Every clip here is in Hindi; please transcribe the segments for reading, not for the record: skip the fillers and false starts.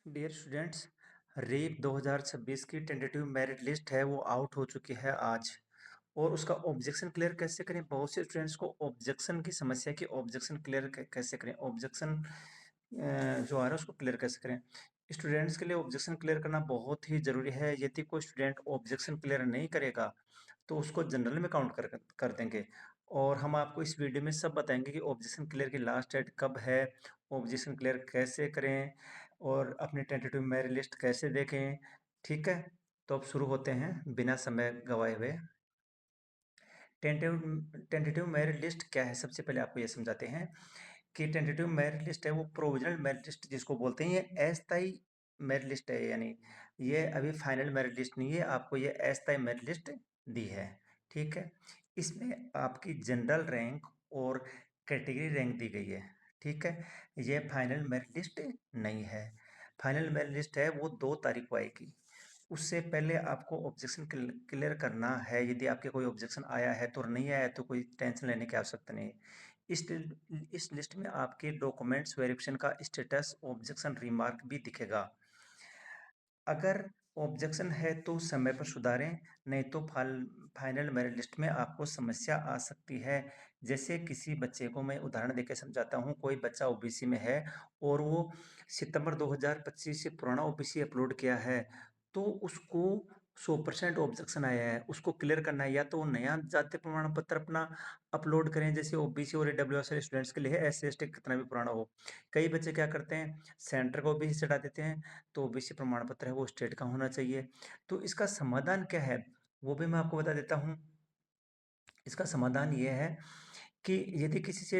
डियर स्टूडेंट्स, रीप 2026 की टेंटेटिव मेरिट लिस्ट है वो आउट हो चुकी है आज। और उसका ऑब्जेक्शन क्लियर कैसे करें? बहुत से स्टूडेंट्स को ऑब्जेक्शन की समस्या कि ऑब्जेक्शन क्लियर कैसे करें, ऑब्जेक्शन जो आ रहा है उसको क्लियर कैसे करें। स्टूडेंट्स के लिए ऑब्जेक्शन क्लियर करना बहुत ही ज़रूरी है। यदि कोई स्टूडेंट ऑब्जेक्शन क्लियर नहीं करेगा तो उसको जनरल में काउंट कर देंगे। और हम आपको इस वीडियो में सब बताएंगे कि ऑब्जेक्शन क्लियर की लास्ट डेट कब है, ऑब्जेक्शन क्लियर कैसे करें और अपनी टेंटेटिव मेरिट लिस्ट कैसे देखें। ठीक है, तो अब शुरू होते हैं बिना समय गवाए हुए। टेंटेटिव टेंटेटिव मेरिट लिस्ट क्या है, सबसे पहले आपको ये समझाते हैं कि टेंटेटिव मेरिट लिस्ट है वो प्रोविजनल मेरिट लिस्ट जिसको बोलते हैं। ये अस्थायी मेरिट लिस्ट है, यानी ये अभी फाइनल मेरिट लिस्ट नहीं है, आपको ये अस्थायी मेरिट लिस्ट दी है। ठीक है, इसमें आपकी जनरल रैंक और कैटेगरी रैंक दी गई है। ठीक है, ये फाइनल मेरिट लिस्ट नहीं है। फाइनल मेरिट लिस्ट है वो 2 तारीख को आएगी। उससे पहले आपको ऑब्जेक्शन क्लियर करना है। यदि आपके कोई ऑब्जेक्शन आया है तो, नहीं आया है तो कोई टेंशन लेने की आवश्यकता नहीं है। इस लिस्ट में आपके डॉक्यूमेंट्स वेरिफिकेशन का स्टेटस, ऑब्जेक्शन, रिमार्क भी दिखेगा। अगर ऑब्जेक्शन है तो समय पर सुधारें, नहीं तो फाइनल मेरिट लिस्ट में आपको समस्या आ सकती है। जैसे किसी बच्चे को मैं उदाहरण देकर समझाता हूँ। कोई बच्चा ओबीसी में है और वो सितंबर 2025 से पुराना ओबीसी अपलोड किया है, तो उसको 100% ऑब्जेक्शन आया है, उसको क्लियर करना है। या तो वो नया जाति प्रमाण पत्र अपना अपलोड करें, जैसे ओबीसी और ईडब्ल्यूएस स्टूडेंट्स के लिए है, एससी एसटी कितना भी पुराना हो। कई बच्चे क्या करते हैं, सेंटर को ओबीसी से हटा देते हैं, तो ओबीसी प्रमाण पत्र है वो स्टेट का होना चाहिए। तो इसका समाधान क्या है वो भी मैं आपको बता देता हूँ। इसका समाधान ये है कि यदि किसी से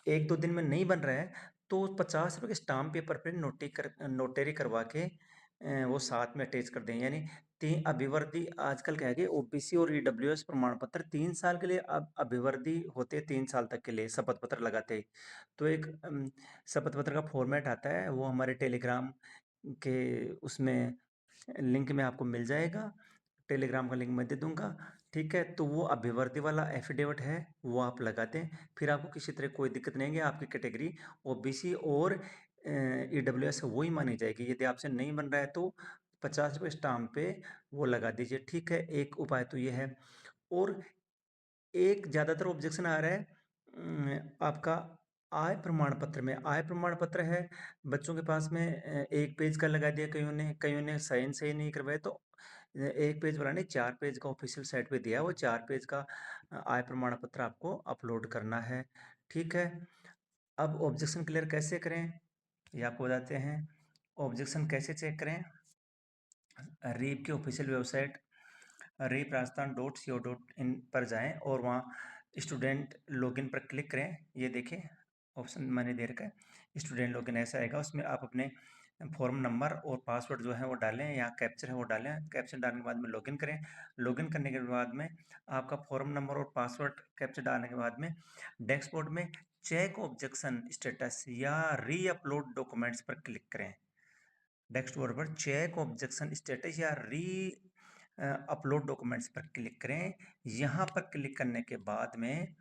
1-2 दिन में नहीं बन रहा है तो 50 रुपये के स्टाम्प पेपर पे नोटरी करवा के वो साथ में अटैच कर दें। यानी तीन अभिवर्ती आजकल क्या है कि ओबीसी और ईडब्ल्यूएस प्रमाण पत्र 3 साल के लिए अब अभिवर्ती होते, 3 साल तक के लिए शपथ पत्र लगाते हैं। तो एक शपथ पत्र का फॉर्मेट आता है, वो हमारे टेलीग्राम के उसमें लिंक में आपको मिल जाएगा। टेलीग्राम का लिंक मैं दे दूंगा। ठीक है, तो वो अभिवर्ती वाला एफिडेविट है वो आप लगा दें, फिर आपको किसी तरह कोई दिक्कत नहीं है। आपकी कैटेगरी ओबीसी और ईडब्ल्यूएस वही मानी जाएगी। यदि आपसे नहीं बन रहा है तो 50 रुपये स्टाम्प पे वो लगा दीजिए। ठीक है, एक उपाय तो ये है। और एक ज़्यादातर ऑब्जेक्शन आ रहा है आपका आय प्रमाण पत्र में। आय प्रमाण पत्र है बच्चों के पास में, 1 पेज का लगा दिया, कईयों ने साइन सही नहीं करवाए, तो 1 पेज वाला नहीं, 4 पेज का ऑफिशियल साइट पे दिया है, वो 4 पेज का आय प्रमाण पत्र आपको अपलोड करना है। ठीक है, अब ऑब्जेक्शन क्लियर कैसे करें ये आपको बताते हैं। ऑब्जेक्शन कैसे चेक करें? रीप की ऑफिशियल वेबसाइट reprajasthan.co.in पर जाएं और वहाँ स्टूडेंट लॉगिन पर क्लिक करें। ये देखें ऑप्शन मैंने दे रखा है स्टूडेंट लॉगिन, ऐसा आएगा। उसमें आप अपने फॉर्म नंबर और पासवर्ड जो है वो डालें, यहाँ कैप्चर है वो डालें। कैप्चर डालने के बाद में लॉगिन करें। लॉगिन करने के बाद में आपका फॉर्म नंबर और पासवर्ड कैप्चर डालने के बाद में डैशबोर्ड में चेक ऑब्जेक्शन स्टेटस या री अपलोड डॉक्यूमेंट्स पर क्लिक करें। डैशबोर्ड पर चेक ऑब्जेक्शन स्टेटस या री अपलोड डॉक्यूमेंट्स पर क्लिक करें। यहाँ पर क्लिक करने के बाद में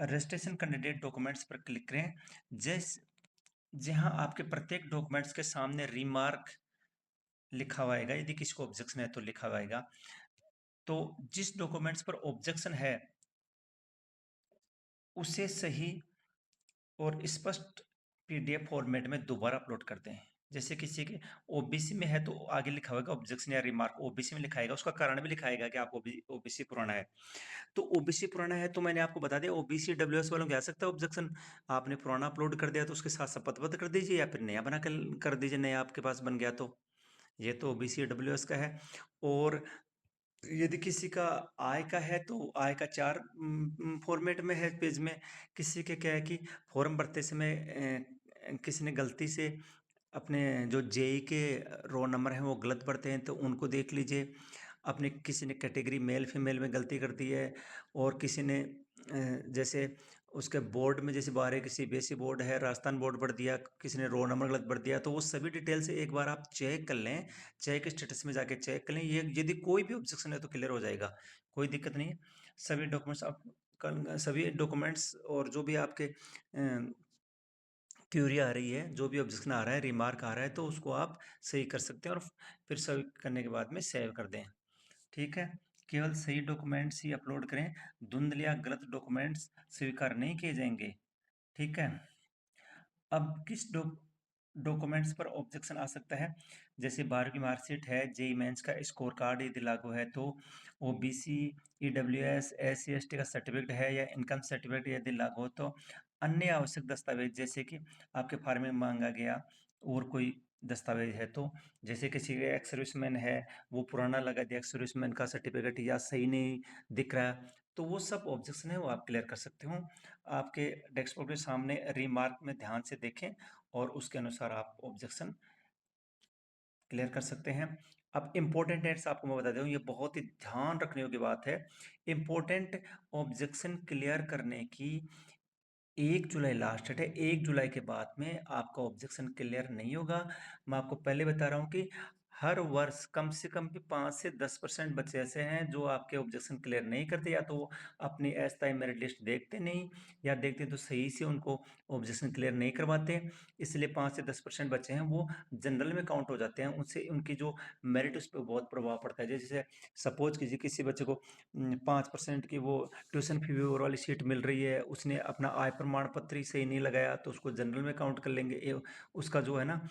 रजिस्ट्रेशन कैंडिडेट डॉक्यूमेंट्स पर क्लिक करें। जहाँ आपके प्रत्येक डॉक्यूमेंट्स के सामने रिमार्क लिखा हुआ आएगा, यदि किसी को ऑब्जेक्शन है तो लिखा हुआ आएगा। तो जिस डॉक्यूमेंट्स पर ऑब्जेक्शन है उसे सही और स्पष्ट पीडीएफ फॉर्मेट में दोबारा अपलोड करते हैं। जैसे किसी के ओबीसी में है तो आगे लिखा होगा ऑब्जेक्शन या रिमार्क, ओबीसी में लिखाएगा, उसका कारण भी लिखाएगा कि आप ओबीसी पुराना है। तो ओबीसी पुराना है तो मैंने आपको बता दिया, ओबीसी डब्ल्यूएस वालों को आ सकता है ऑब्जेक्शन। आपने पुराना अपलोड कर दिया तो उसके साथ शपथ कर दीजिए या फिर नया बना कर दीजिए, नया आपके पास बन गया तो। ये तो ओबीसी डब्ल्यूएस का है। और यदि किसी का आय का है तो आय का 4 फॉर्मेट में है पेज में। किसी के क्या है कि फॉर्म भरते समय किसी ने गलती से अपने जो जेई के रोल नंबर हैं वो गलत भरते हैं तो उनको देख लीजिए। अपने किसी ने कैटेगरी मेल फीमेल में गलती कर दी है, और किसी ने जैसे उसके बोर्ड में, जैसे बाहर एक सीबीएसई बोर्ड है, राजस्थान बोर्ड भर दिया, किसी ने रोल नंबर गलत भर दिया, तो वो सभी डिटेल से एक बार आप चेक कर लें। चेक स्टेटस में जाके चेक कर लें। ये यदि कोई भी ऑब्जेक्शन है तो क्लियर हो जाएगा, कोई दिक्कत नहीं है। सभी डॉक्यूमेंट्स आप सभी डॉक्यूमेंट्स और जो भी आपके क्यूरी आ रही है, जो भी ऑब्जेक्शन आ रहा है, रिमार्क आ रहा है, तो उसको आप सही कर सकते हैं और फिर सही करने के बाद में सेव कर दें। ठीक है? केवल सही डॉक्यूमेंट्स ही अपलोड करें, धुंधले या गलत डॉक्यूमेंट्स स्वीकार नहीं किए जाएंगे। ठीक है? अब किस डॉक्यूमेंट्स पर ऑब्जेक्शन आ सकता है? जैसे 12वीं की मार्कशीट है, जेईई मेंस का स्कोर कार्ड यदि लागू है तो, ओबीसी, ईडब्ल्यूएस, एससी एसटी का सर्टिफिकेट है या इनकम सर्टिफिकेट यदि लागू हो तो, अन्य आवश्यक दस्तावेज जैसे कि आपके फार्म में मांगा गया और कोई दस्तावेज है तो, जैसे किसी के एक्स सर्विसमैन है, वो पुराना लगा दिया एक्स सर्विसमैन का सर्टिफिकेट या सही नहीं दिख रहा है, तो वो सब ऑब्जेक्शन है वो आप क्लियर कर सकते हो। आपके डेस्कटॉप के सामने रिमार्क में ध्यान से देखें और उसके अनुसार आप ऑब्जेक्शन क्लियर कर सकते हैं। अब इम्पोर्टेंट एड्स आपको मैं बता दूं, ये बहुत ही ध्यान रखने योग्य बात है। इम्पोर्टेंट ऑब्जेक्शन क्लियर करने की 1 जुलाई लास्ट डेट है। 1 जुलाई के बाद में आपका ऑब्जेक्शन क्लियर नहीं होगा। मैं आपको पहले बता रहा हूँ कि हर वर्ष कम से कम भी 5 से 10% बच्चे ऐसे हैं जो आपके ऑब्जेक्शन क्लियर नहीं करते, या तो वो अपनी अस्थायी मेरिट लिस्ट देखते नहीं, या देखते तो सही से उनको ऑब्जेक्शन क्लियर नहीं करवाते। इसलिए 5 से 10% बच्चे हैं वो जनरल में काउंट हो जाते हैं, उनसे उनकी जो मेरिट उस पर बहुत प्रभाव पड़ता है। जैसे सपोज कीजिए किसी बच्चे को 5% की वो ट्यूशन फी वाली सीट मिल रही है, उसने अपना आय प्रमाण पत्र ही सही नहीं लगाया तो उसको जनरल में काउंट कर लेंगे। उसका जो है ना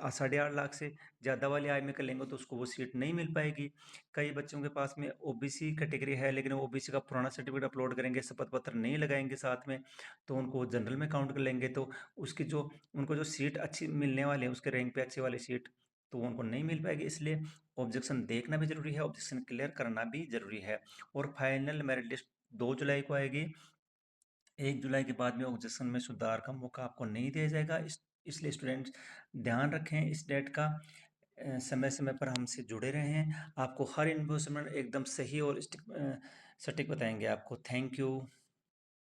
8.5 लाख से ज़्यादा वाली आय में कर लेंगे तो उसको वो सीट नहीं मिल पाएगी। कई बच्चों के पास में ओबीसी कैटेगरी है लेकिन ओबीसी का पुराना सर्टिफिकेट अपलोड करेंगे, शपथ पत्र नहीं लगाएंगे साथ में, तो उनको जनरल में काउंट कर लेंगे, तो उसकी जो उनको जो सीट अच्छी मिलने वाली है, उसके रैंक पे अच्छी वाली सीट, तो वो उनको नहीं मिल पाएगी। इसलिए ऑब्जेक्शन देखना भी जरूरी है, ऑब्जेक्शन क्लियर करना भी जरूरी है। और फाइनल मेरिट लिस्ट 2 जुलाई को आएगी। 1 जुलाई के बाद में ऑब्जेक्शन में सुधार का मौका आपको नहीं दिया जाएगा। इसलिए स्टूडेंट्स ध्यान रखें इस डेट का। समय समय पर हमसे जुड़े रहें, आपको हर इन्फॉर्मेशन एकदम सही और सटीक बताएंगे आपको। Thank you.